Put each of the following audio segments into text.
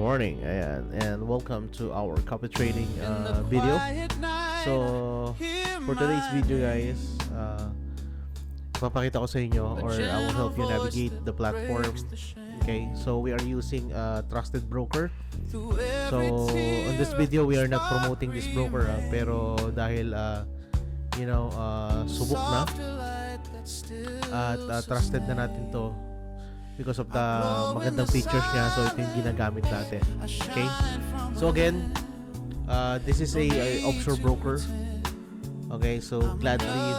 morning, and welcome to our copy trading video. So, for today's video guys, papakita ko sa inyo, or I will help you navigate the platform. Okay, so we are using a trusted broker. So, on this video, we are not promoting this broker, pero dahil, subok na at trusted na natin to because of the magandang features niya, so ito yung ginagamit natin. Okay, so again, this is a offshore broker. Okay, so gladly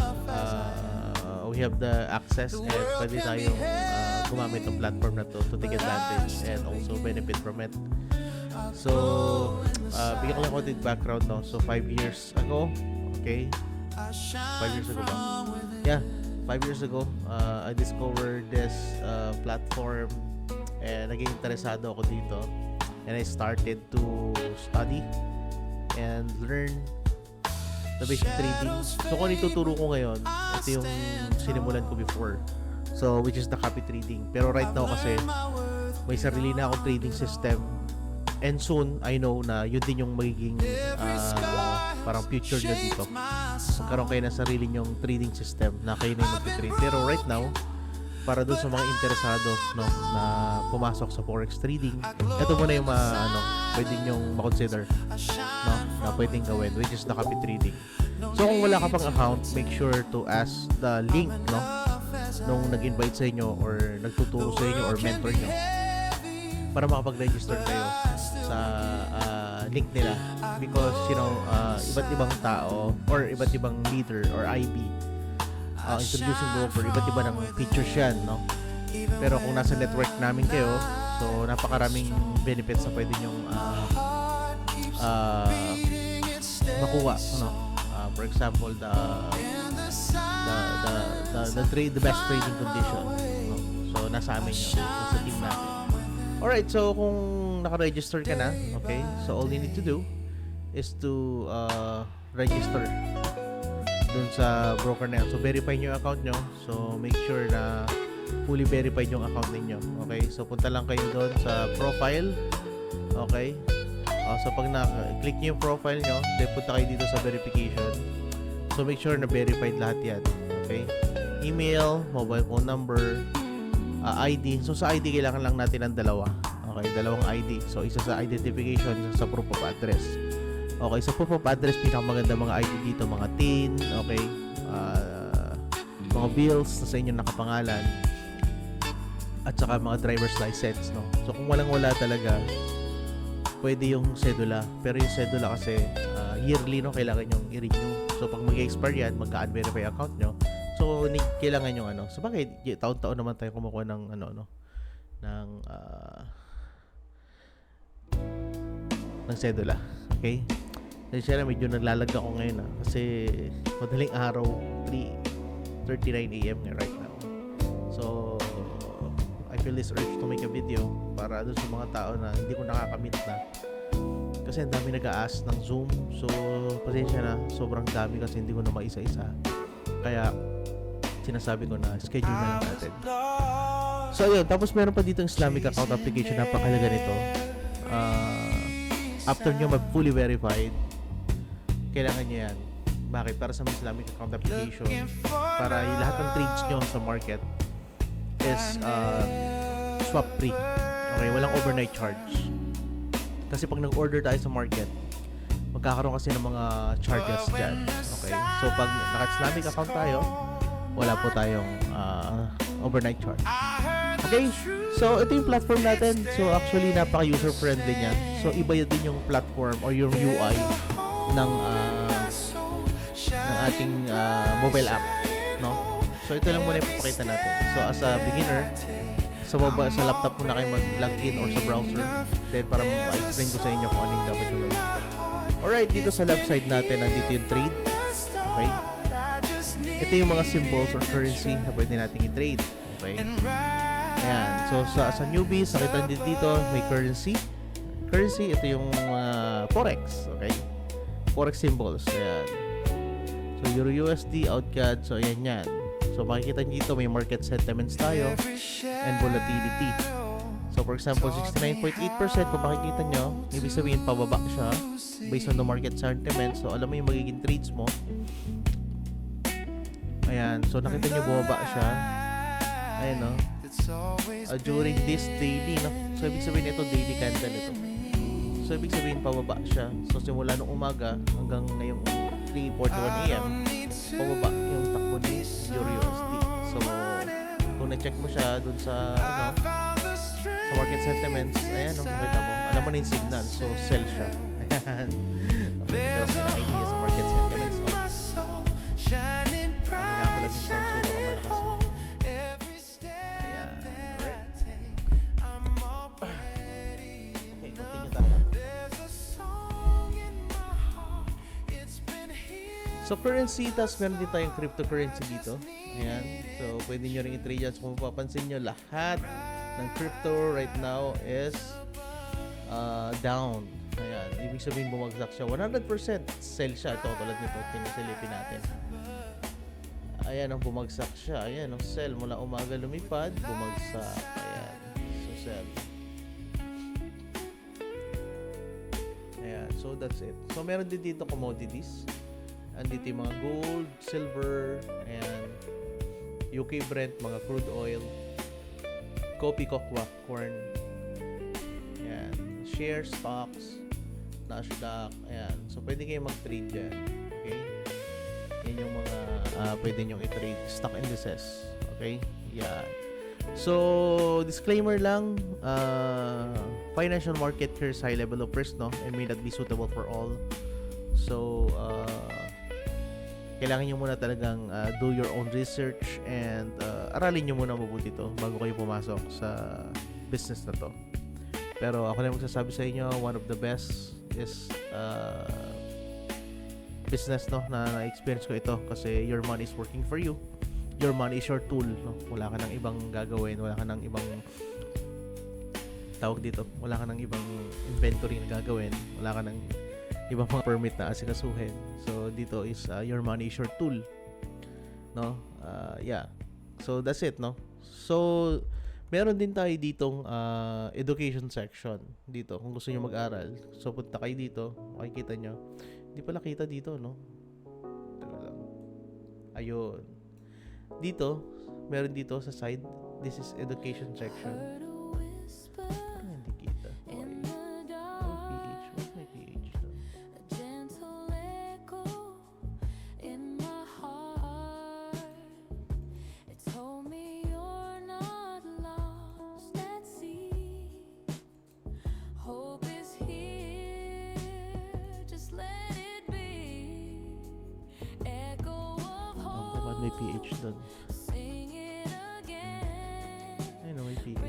we have the access and pwede tayong gumamit ng platform na to take advantage and also benefit from it. So bigyan ko lang konting background, no? So 5 years ago, okay, 5 years ago ba? Yeah, 5 years ago, I discovered this platform and naging interesado ako dito, and I started to study and learn the basic trading. So kung ituturo ko ngayon, ito yung sinimulan ko before, so which is the copy trading. Pero right now kasi may sarili na akong trading system, and soon I know na yun din yung magiging parang future nyo dito. Magkaroon kayo ng sarili nyong trading system na kayo na yung mag-trade. Pero right now, para doon sa mga interesado, no, na pumasok sa forex trading, ito muna yung pwede nyong makonsider, no, na pwedeng gawin, which is the copy trading. So kung wala ka pang account, make sure to ask the link, no, nung nag-invite sa inyo or nagtuturo sa inyo or mentor nyo, para makapag-register kayo sa link nila, because iba't ibang tao or iba't ibang leader or IB introducing broker, iba't iba ng features yan, no? Pero kung nasa network namin kayo, so napakaraming benefits na pwede nyong makuha, no? For example, the best trading condition, no? So nasa amin yun, nasa team natin. Alright, so kung naka-register ka na, okay, so all you need to do is to register dun sa broker na yan. So verify nyo yung account nyo, so make sure na fully verified yung account ninyo. Okay, so punta lang kayo dun sa profile. Okay, so pag na-click nyo yung profile nyo, then punta kayo dito sa verification. So make sure na verified lahat yan. Okay, email, mobile phone number, ID. So sa ID kailangan lang natin ng dalawa. Okay, dalawang ID. So isa sa identification, isa sa proof of address. Okay, sa proof of address, pinakamaganda mga ID dito, mga TIN, okay, mga bills na sa inyo nakapangalan, at saka mga driver's license, no? So kung walang-wala talaga, pwede yung cedula. Pero yung cedula kasi yearly, no, kailangan yung i-renew. So pag mag-expire yan, magka-unverify account nyo, so kailangan yung so bakit taon-taon naman tayo kumukuha ng ng cedula. Okay, kasi siya medyo naglalag ako ngayon kasi madaling araw, 3:39 AM right now. So I feel this urge to make a video para doon sa mga tao na hindi ko nakakamit na, kasi ang dami nag-a-ask ng Zoom. So pasensya na, sobrang dami kasi hindi ko na maisa-isa, kaya sinasabi ko na schedule na lang natin. So ayun, tapos meron pa dito yung Islamic account application. Napakahalaga nito. After nyo mag-fully verified, kailangan nyo yan. Bakit? Para sa Islamic account application, para yung lahat ng trades nyo sa market is swap free. Okay, walang overnight charge. Kasi pag nag-order tayo sa market, magkakaroon kasi ng mga charges dyan. Okay, so pag naka-Islamic account tayo, wala po tayong overnight charge. Okay, so ito yung platform natin. So actually napaka-user friendly niya. So iba yun din yung platform or yung UI ng ating mobile app, no? So ito lang muna ipapakita natin. So as a beginner, sa laptop muna kayo mag-login or sa browser, then para ma-explain ko sa inyo kung ano yung dapat yung gawin. Alright, dito sa left side natin, nandito yung trade. Okay, ito yung mga symbols or currency na pwede natin i-trade. Okay, ayan. So sa newbies, nakita nyo dito may currency. Ito yung forex. Okay, forex symbols. Ayan. So Euro USD, AUD, so ayan yan. So makikita nyo dito may market sentiments tayo and volatility. So So for example, 69.8% kung makikita nyo, ibig sabihin pababa siya based on the market sentiment. So alam mo yung magiging trades mo. Ayan, so nakita nyo bumaba siya. Ayan, no? During this daily, no? So ibig sabihin ito daily candle ito. So ibig sabihin pababa siya. So simula nung umaga hanggang ngayong 3:41 AM, pababa yung takbo ni EURUSD. So kung na-check mo siya dun sa sa market sentiments, ayan, makita mo, alam mo na yung signal, so sell siya. Ayan. Okay, ito yung idea sa market sentiments. So currency, tas meron din tayong cryptocurrency dito. Ayan. So pwede nyo rin i-trade yan. So kung mapapansin nyo, lahat ng crypto right now is down. Ayan. Ibig sabihin bumagsak siya. 100% sell siya. Ito tulad nito. Tinisilipin natin. Ayan ang bumagsak siya. Ayan ang sell. Mula umaga lumipad, bumagsak. Ayan. So sell. Ayan. So that's it. So meron din dito commodities. Andito yung mga gold, silver, and UK Brent, mga crude oil, coffee, cocoa, corn, ayan, shares, stocks, Nasdaq, ayan. So, pwede kayo mag-trade dyan. Okay? Yan yung mga pwede nyong i-trade. Stock indices. Okay? Yan. So, disclaimer lang, financial market here is high level of risk, no? And may not be suitable for all. So, kailangan nyo muna talagang do your own research and aralin nyo muna mabuti ito bago kayo pumasok sa business na to. Pero ako na magsasabi sa inyo, one of the best is business, no, na na-experience ko ito kasi your money is working for you. Your money is your tool, no? Wala ka nang ibang gagawin, wala ka nang ibang tawag dito, wala ka nang ibang inventory na gagawin, wala ka nang ibang mga permit na asikasuhin. So dito is your money is your tool, no? Yeah, so that's it, no? So meron din tayo ditong education section dito kung gusto niyo mag-aral. So punta kayo dito, makikita nyo, hindi pala kita dito, no? Teka lang. Ayun, dito meron dito sa side, this is education section. May PH doon. I know, may PH.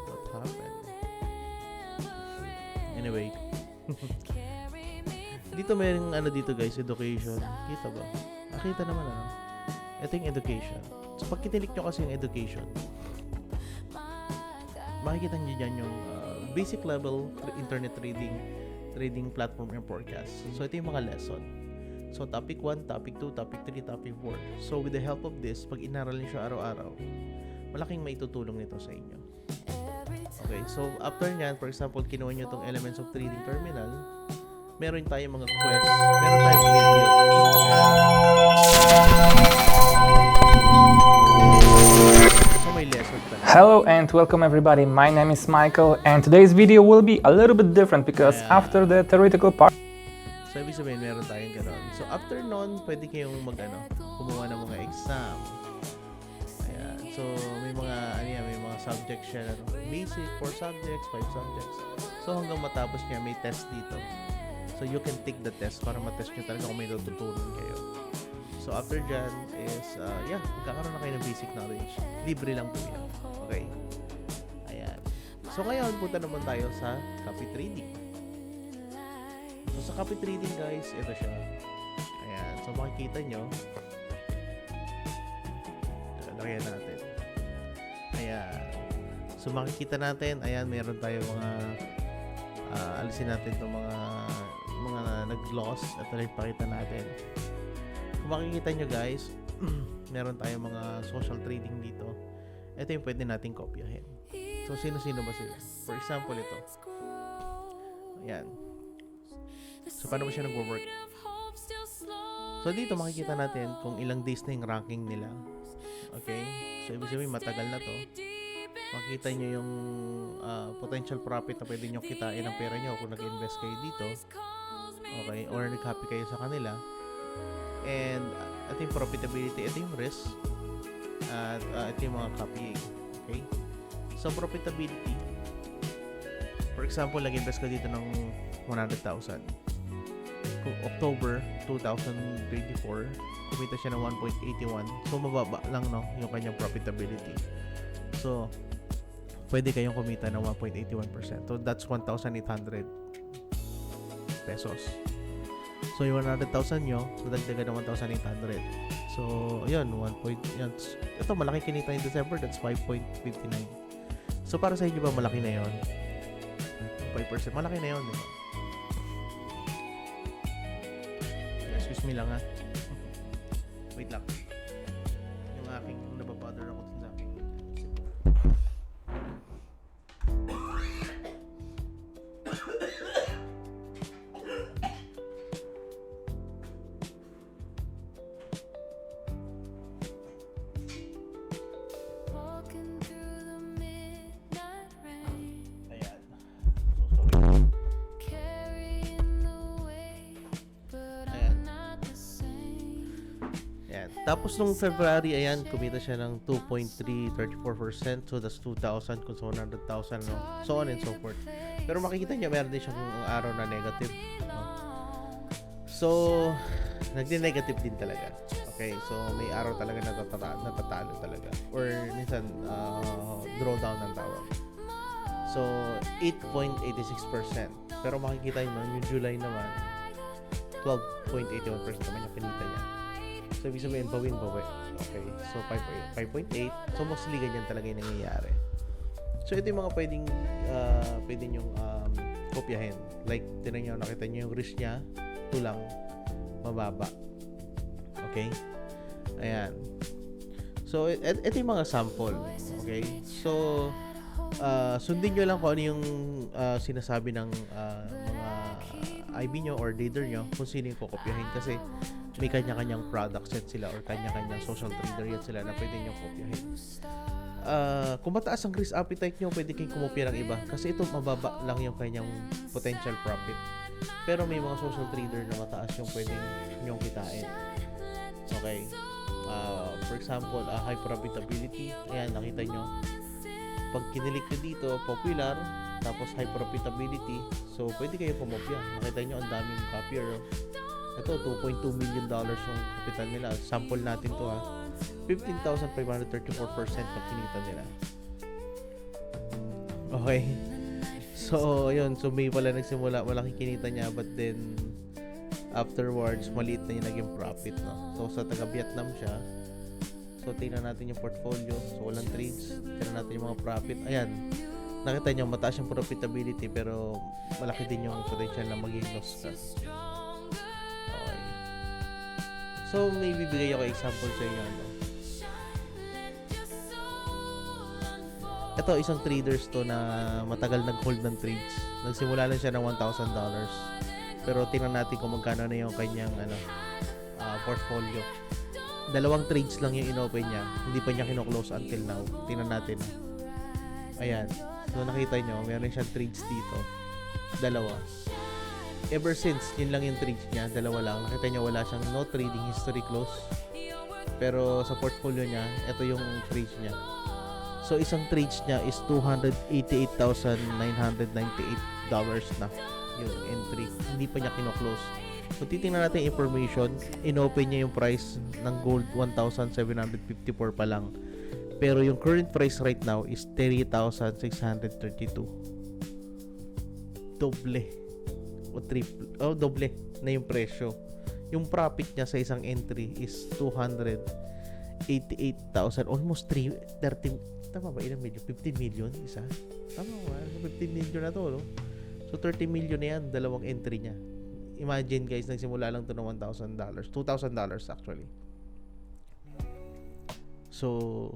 What happened? Anyway. Dito mayroong ano dito guys, education. Kita ba? Nakita naman ano. Ito yung education. So pag kitinik nyo kasi yung education, makikita nyo dyan yung basic level internet trading platform and forecast. So ito yung mga lesson. So, topic 1, topic 2, topic 3, topic 4. So, with the help of this, pag inaral niyo siya araw-araw, malaking maitutulong nito sa inyo. Okay, so after nyan, for example, kinuha nyo itong Elements of Trading Terminal, meron tayong mga quest, meron tayong video. So, may lesson talaga. Hello and welcome everybody, my name is Michael and today's video will be a little bit different because after the theoretical part, so, ibig sabihin, meron tayong gano'n. So, after nun, pwede kayong kumuha ng mga exam. Ayan. So, may mga subjects siya. Basic, 4 subjects, 5 subjects. So, hanggang matapos niya, may test dito. So, you can take the test para matest nyo talaga kung may natutunan kayo. So, after dyan is, magkakaroon na kayo ng basic knowledge. Libre lang po yan. Okay? Ayan. So, ngayon, punta naman tayo sa copy trading. So, sa copy trading guys, ito siya. Ayan. So, makikita nyo. Lagyan natin. Ayan. So, makikita natin. Ayan, meron tayo mga alisin natin itong mga nag-loss. Ito na ipakita natin. Kung makikita nyo guys, meron tayong mga social trading dito. Ito yung pwede nating kopyahin. So, sino-sino ba sila? For example, ito. Ayan. So, paano ba siya nag-work? So, dito makikita natin kung ilang days na yung ranking nila. Okay? So, ibig sabihin, matagal na to. Makikita nyo yung potential profit na pwede nyo kitain ang pera nyo kung nag-invest kayo dito. Okay? Or nag-copy kayo sa kanila. And, ito yung profitability. Ito yung risk. At ito yung mga copying. Okay? So, profitability. For example, nag-invest ka dito ng 100,000. Kung October 2024, kumita siya ng 1.81. So, mababa lang, no, yung kanyang profitability. So, pwede kayong kumita ng 1.81%. So, that's 1,800 pesos. So, yung 100,000 nyo, so dagdagan ng 1,800. So, ayun, yan. Ito, malaki kinita in December, that's 5.59. So, para sa inyo ba malaki na yon? 5%, malaki na yon, di ba? Excuse me lang, ha. Wait lang. Yung aking nababother ako sa aking Tapos nung February, ayan, kumita siya ng 2.334%. So, that's 2,000 kung sa 100,000, no? So on and so forth. Pero makikita niya, meron din siyang araw na negative. No? So, nagdi-negative din talaga. Okay? So, may araw talaga natatalo talaga. Or, minsan, drawdown ng tawag. So, 8.86%. Pero makikita niyo, yung July naman, 12.81% naman yung kinita niya. So, ibig sabihin, bawin-bawi. Okay. So, 5.8. So, mostly ganyan talaga yung nangyayari. So, ito yung mga pwede nyong kopyahin. Like, tinan nyo, nakita nyo yung risk niya, ito lang, mababa. Okay? Ayan. So, ito yung mga sample. Okay? So, sundin nyo lang kung ano yung sinasabi ng mga IB nyo or leader nyo kung sino yung kukopyahin. Kasi, may kanya-kanyang product set sila or kanya-kanyang social trader yan sila na pwede nyo kopyahin. Kung mataas ang risk appetite nyo, pwede kayong kumopya ng iba kasi ito mababa lang yung kanyang potential profit. Pero may mga social trader na mataas yung pwede nyong kitain. Okay? For example, high profitability. Ayan, nakita nyo. Pag kinilik nyo dito, popular, tapos high profitability. So, pwede kayo kumopya. Nakita nyo, ang daming copyer. Ito, $2.2 million yung kapital nila. Sample natin to, ha. 15,534% ng kinita nila. Okay. So, yun. So, may pala nagsimula. Malaki kinita niya. But then, afterwards, maliit na yung naging profit, no? So, sa taga-Vietnam siya. So, tingnan natin yung portfolio. So, walang trades. Tingnan natin yung mga profit. Ayan. Nakita nyo, mataas yung profitability pero malaki din yung potential na maging loss ka. So, may bibigay ako example sa inyo. Ano? Ito, isang traders to na matagal nag-hold ng trades. Nagsimula lang siya ng $1,000. Pero tingnan natin kung magkano na yung kanyang portfolio. 2 trades lang yung inopen niya. Hindi pa niya kino-close until now. Tingnan natin. Ayan. So, nakita nyo, meron siyang trades dito. 2. Ever since, yun lang yung trades niya, 2 lang. Nakita niyo wala siyang no trading history close. Pero sa portfolio niya, ito yung trades niya. So, isang trades niya is $288,998 na yung entry. Hindi pa niya kino-close. So, titingnan natin yung information. Inopen niya yung price ng gold 1,754 pa lang. Pero yung current price right now is 30,632. Doble. O triple, doble na yung presyo. Yung profit niya sa isang entry is 288,000, almost 30, tama ba? Ilang million? 15 million isa? Tama ba? 15 million na to, no? So 30 million na yan, 2 entry niya. Imagine guys, nagsimula lang to ng $1,000, $2,000 actually. So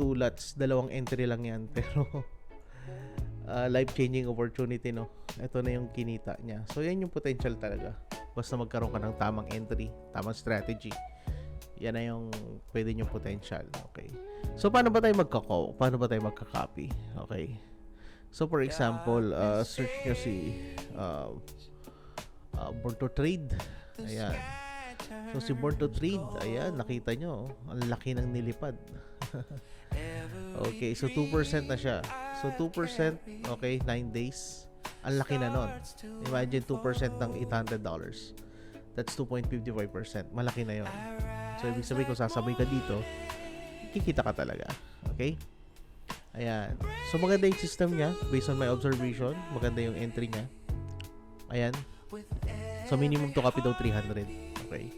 2 lots, 2 entry lang yan, pero life-changing opportunity, no? Ito na yung kinita niya. So, yan yung potential talaga. Basta magkaroon ka ng tamang entry, tamang strategy. Yan na yung pwede yung potential. Okay. So, paano ba tayo magka-copy? Okay. So, for example, search nyo si Born to Trade. Ayan. So, si Born to Trade, ayan, nakita nyo, ang laki ng nilipad. Okay, so 2% na siya. So, 2%, okay, 9 days. Ang laki na nun. Imagine 2% ng $800. That's 2.55%. Malaki na yon. So, ibig sabihin kung sasabay ka dito, kikita ka talaga. Okay? Ayan. So, maganda yung system niya. Based on my observation, maganda yung entry niya. Ayan. So, minimum to copy daw 300. Okay.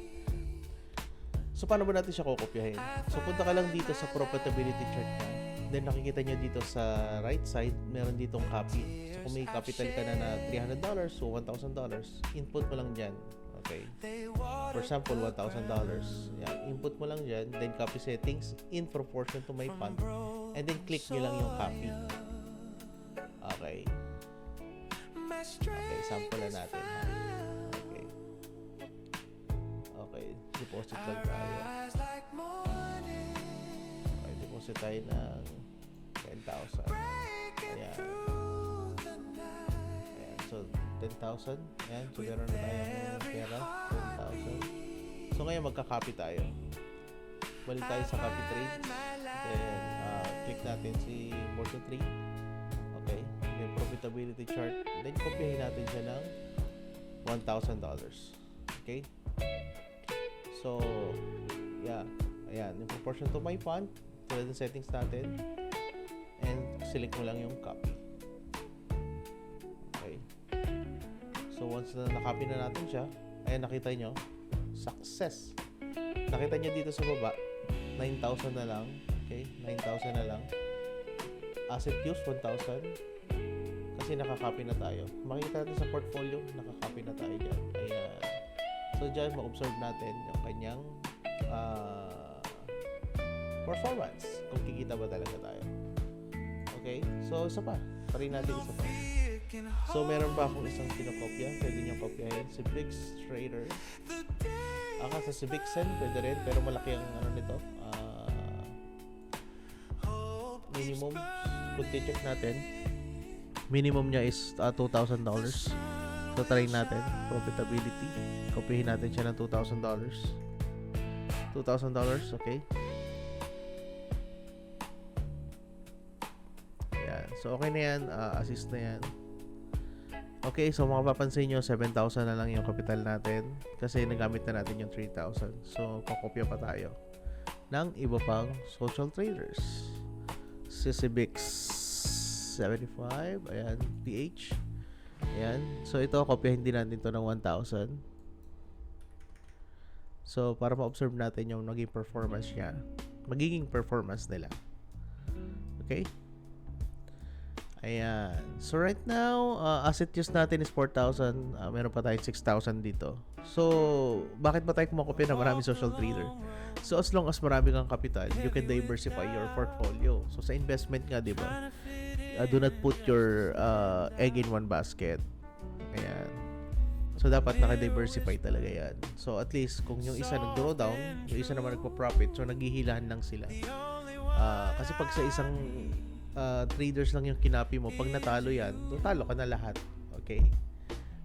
So, paano ba natin siya kukopyahin? So, punta ka lang dito sa profitability chart niya. Then, nakikita nyo dito sa right side, meron ditong copy. So, kung may capital ka na $300, so $1,000, input mo lang dyan. Okay. For example, $1,000. Yan. Input mo lang dyan, then copy settings in proportion to my fund. And then, click nyo lang yung copy. Okay. Okay, sample na natin. Okay. Okay, deposit lang tayo. Okay, deposit tayo ng 10,000. Ayan. Ayan, so 10,000. Ayan, so meron na tayong pera. 10,000. So ngayon magka-copy tayo. Balik tayo sa copy trades. Then, click natin si Born to Trade. Okay, yung profitability chart. Then, kopyahin natin siya ng $1,000. Okay? So, yeah. Ayan, in proportion to my fund, tulad ng settings natin. And, select mo lang yung copy. Okay. So, once na nakopy na natin siya, ayan, nakita nyo, success. Nakita nyo dito sa baba, 9,000 na lang. Okay, 9,000 na lang. Asset use, 1,000. Kasi nakakopy na tayo. Makikita natin sa portfolio, nakakopy na tayo dyan. Ayan. So, dyan, ma-observe natin yung kanyang performance. Kung kikita ba talaga tayo. Okay? So, isa pa. Try natin isa pa. So, meron pa akong isang pinakopya. Pwede niyang kopyahin. Si Bix Trader. Sa si Bixen, pwede rin. Pero malaki ang ano nito. Minimum. Kung check natin, minimum niya is $2,000. So, try natin. Profitability. Kopyahin natin siya ng $2,000. $2,000, okay? Ayan. So, okay na yan. Assist na yan. Okay, so makapapansin nyo, 7,000 na lang yung capital natin. Kasi nagamit na natin yung 3,000. So, kakopya pa tayo ng iba pang social traders. CCBix 75. Ayan. PH. Ayan. So, ito, kopyahin din natin to ng 1,000. So, para ma-observe natin yung naging performance niya. Magiging performance nila. Okay? Ayan. So, right now, asset use natin is 4,000. Meron pa tayong 6,000 dito. So, bakit ba tayo kumakopya na maraming social trader? So, as long as marami kang capital, you can diversify your portfolio. So, sa investment nga, di ba? Do not put your egg in one basket. Ayan. So, dapat naka-diversify talaga yan. So, at least, kung yung isa nag-draw down, yung isa naman nagpa-profit, so, naghihilahan lang sila. Kasi pag sa isang traders lang yung kinapi mo, pag natalo yan, talo ka na lahat. Okay?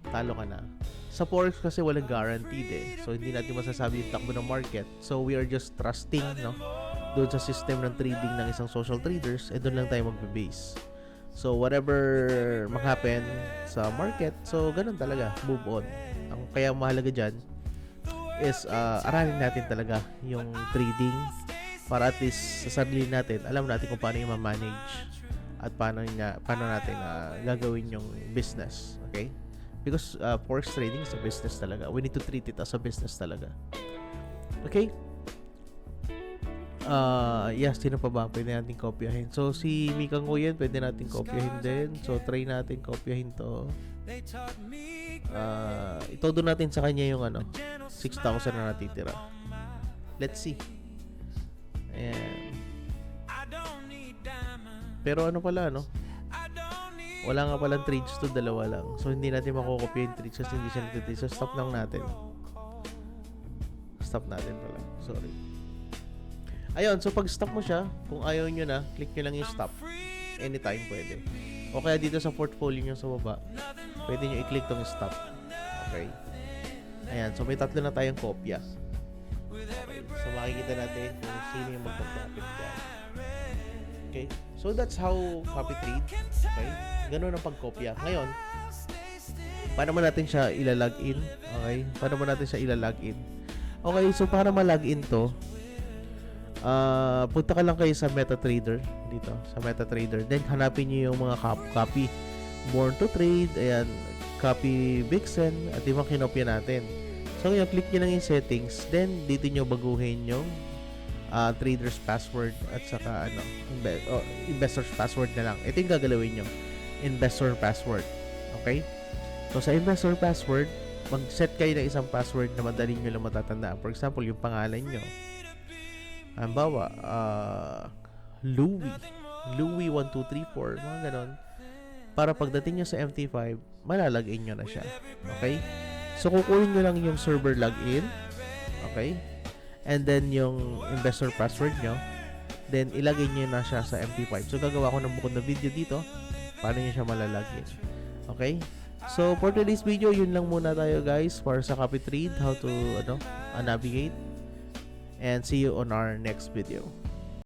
Talo ka na. Sa Forex kasi walang guaranteed eh. So, hindi natin masasabi yung takbo ng market. So, we are just trusting, no? Doon sa system ng trading ng isang social traders, doon lang tayo magbe-base. So, whatever mag-happen sa market, so, ganun talaga. Move on. Ang kaya mahalaga dyan is, aralin natin talaga yung trading para at least sa sarili natin, alam natin kung paano yung ma-manage at paano natin gagawin yung business. Okay? Because forex trading is a business talaga. We need to treat it as a business talaga. Okay? Yes, sino pa ba? Pwede natin kopyahin. So, si Mika Nguyen, pwede natin kopyahin din. So, try natin kopyahin to. Itodo natin sa kanya yung 6,000 na natitira. Let's see. Ayan. Pero ano pala, no? Wala nga palang trades to, dalawa lang. So, hindi natin makukopya yung trades kasi hindi siya nagtitrade. So, stop lang natin. Stop natin pala. Sorry. Ayun, so pag stop mo siya, kung ayaw nyo na, click nyo lang yung stop. Anytime pwede. O kaya dito sa portfolio nyo sa baba, pwede nyo i-click tong stop. Okay. Ayan, so may tatlo na tayong kopya. Okay. So makikita natin kung sino yung magpa-profit dyan. Okay. So that's how copy trade. Okay. Ganun ang pagkopya. Ngayon, paano mo natin siya ila-login? Okay. Paano mo natin siya ila-login? Okay, so para ma-login to, punta ka lang kayo sa MetaTrader dito, sa MetaTrader. Then hanapin niyo yung mga copy. Born to Trade, ayan, copy Vixen, at yung mga kinopya natin. So ngayon, click niyo lang yung settings. Then dito niyo baguhin yung trader's password at saka investor's password na lang. Ito yung gagalawin nyo. Investor password. Okay? So sa investor password, mag-set kayo ng isang password na madali nyo lang matatandaan. For example, yung pangalan nyo. Halimbawa, Louie 1234, mga ganon. Para pagdating nyo sa MT5, malalagin nyo na siya. Okay? So, kukunin nyo lang yung server login. Okay? And then, yung investor password nyo. Then, ilagay nyo na siya sa MT5. So, gagawa ko ng bukod na video dito. Paano nyo siya malalagin. Okay? So, for today's video, yun lang muna tayo guys para sa copy trade, how to navigate. And see you on our next video.